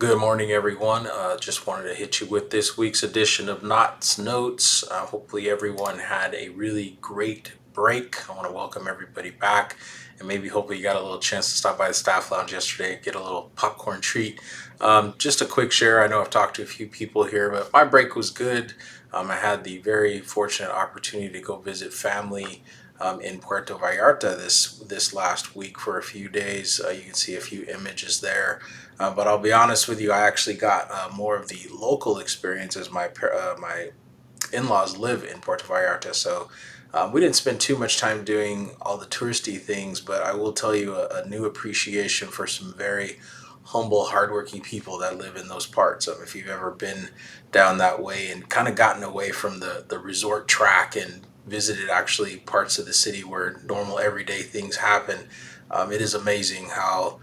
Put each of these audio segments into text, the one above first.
Good morning, everyone. Just wanted to hit you with this week's edition of Knott's Notes. Hopefully, everyone had a really great break. I want to welcome everybody back, and maybe hopefully you got a little chance to stop by the staff lounge yesterday and get a little popcorn treat. Just a quick share. I know I've talked to a few people here, but my break was good. I had the very fortunate opportunity to go visit family in Puerto Vallarta this last week for a few days. You can see a few images there. But I'll be honest with you, I actually got more of the local experience as my in-laws live in Puerto Vallarta. So we didn't spend too much time doing all the touristy things, but I will tell you a new appreciation for some very humble, hardworking people that live in those parts. If you've ever been down that way and kind of gotten away from the resort track and visited actually parts of the city where normal everyday things happen, it is amazing how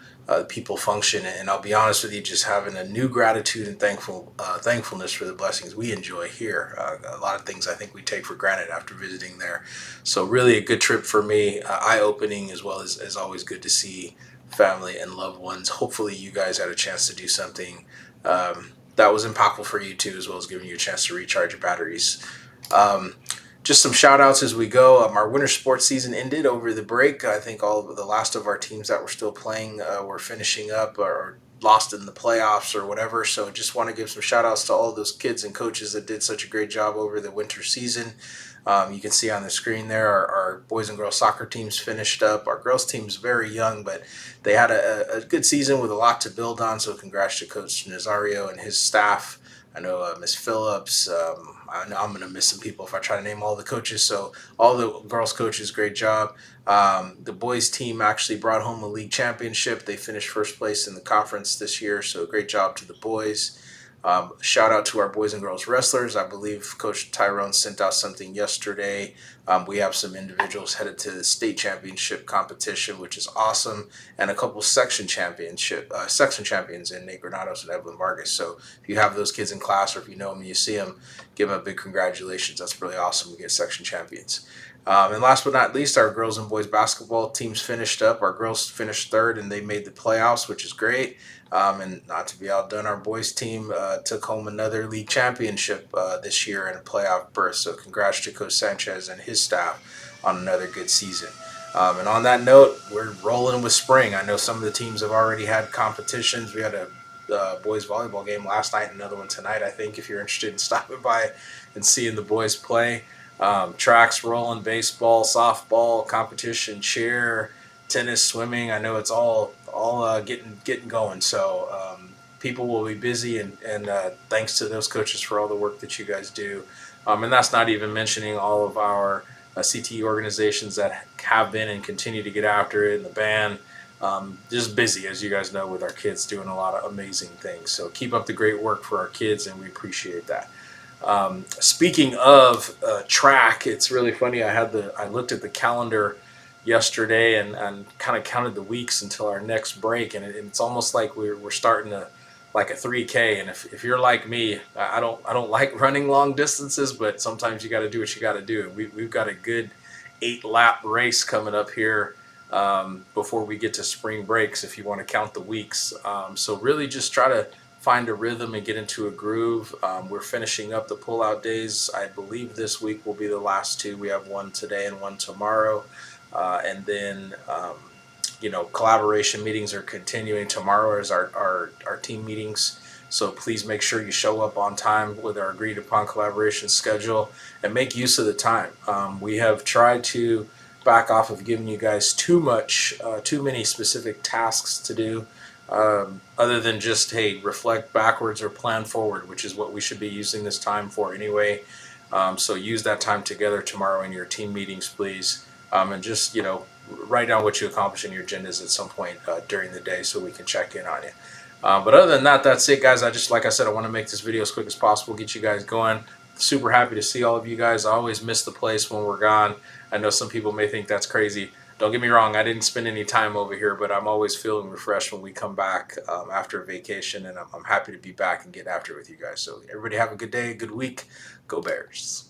people function. And I'll be honest with you, just having a new gratitude and thankfulness for the blessings we enjoy here. A lot of things I think we take for granted after visiting there. So really a good trip for me, eye-opening as well as always good to see family and loved ones. Hopefully you guys had a chance to do something that was impactful for you too, as well as giving you a chance to recharge your batteries. Um, just some shout outs as we go. Our winter sports season ended over the break. I think all of the last of our teams that were still playing were finishing up or lost in the playoffs or whatever. So just want to give some shout outs to all of those kids and coaches that did such a great job over the winter season. You can see on the screen there our boys and girls soccer teams finished up. Our girls team's very young, but they had a good season with a lot to build on. So congrats to Coach Nazario and his staff. I know Miss Phillips. I know I'm going to miss some people if I try to name all the coaches. So all the girls coaches, great job. The boys team actually brought home a league championship. They finished first place in the conference this year. So great job to the boys. Shout out to our boys and girls wrestlers. I believe Coach Tyrone sent out something yesterday. We have some individuals headed to the state championship competition, which is awesome, and a couple section champions in Nate Granados and Evelyn Vargas. So if you have those kids in class or if you know them and you see them, give them a big congratulations. That's really awesome to get section champions. And last but not least, our girls and boys basketball teams finished up. Our girls finished third and they made the playoffs, which is great. And not to be outdone, our boys team took home another league championship this year in a playoff berth. So congrats to Coach Sanchez and his staff on another good season. And on that note, we're rolling with spring. I know some of the teams have already had competitions. We had a boys volleyball game last night, another one tonight. I think if you're interested in stopping by and seeing the boys play, tracks rolling, baseball, softball, competition, cheer, tennis, swimming. I know it's all getting going. So people will be busy, and thanks to those coaches for all the work that you guys do. And that's not even mentioning all of our CTE organizations that have been and continue to get after it, and the band. Just busy, as you guys know, with our kids doing a lot of amazing things. So keep up the great work for our kids, and we appreciate that. Speaking of track, it's really funny. I looked at the calendar yesterday and kind of counted the weeks until our next break, and it's almost like we're starting to like a 3K. And if you're like me, I don't like running long distances, but sometimes you got to do what you got to do. We've got a good 8 lap race coming up here before we get to spring breaks, if you want to count the weeks. So really just try to find a rhythm and get into a groove. We're finishing up the pull-out days. I believe this week will be the last two. We have one today and one tomorrow. And then, collaboration meetings are continuing. Tomorrow is our team meetings. So please make sure you show up on time with our agreed upon collaboration schedule and make use of the time. We have tried to back off of giving you guys too many specific tasks to do, other than just, hey, reflect backwards or plan forward, which is what we should be using this time for anyway. So use that time together tomorrow in your team meetings, please, and just write down what you accomplish in your agendas at some point during the day so we can check in on you. But other than that, that's it, guys. Like I said, I want to make this video as quick as possible, get you guys going. Super happy to see all of you guys. I always miss the place when we're gone. I know some people may think that's crazy. Don't get me wrong, I didn't spend any time over here, but I'm always feeling refreshed when we come back after a vacation, and I'm happy to be back and get after it with you guys. So everybody have a good day, a good week. Go Bears.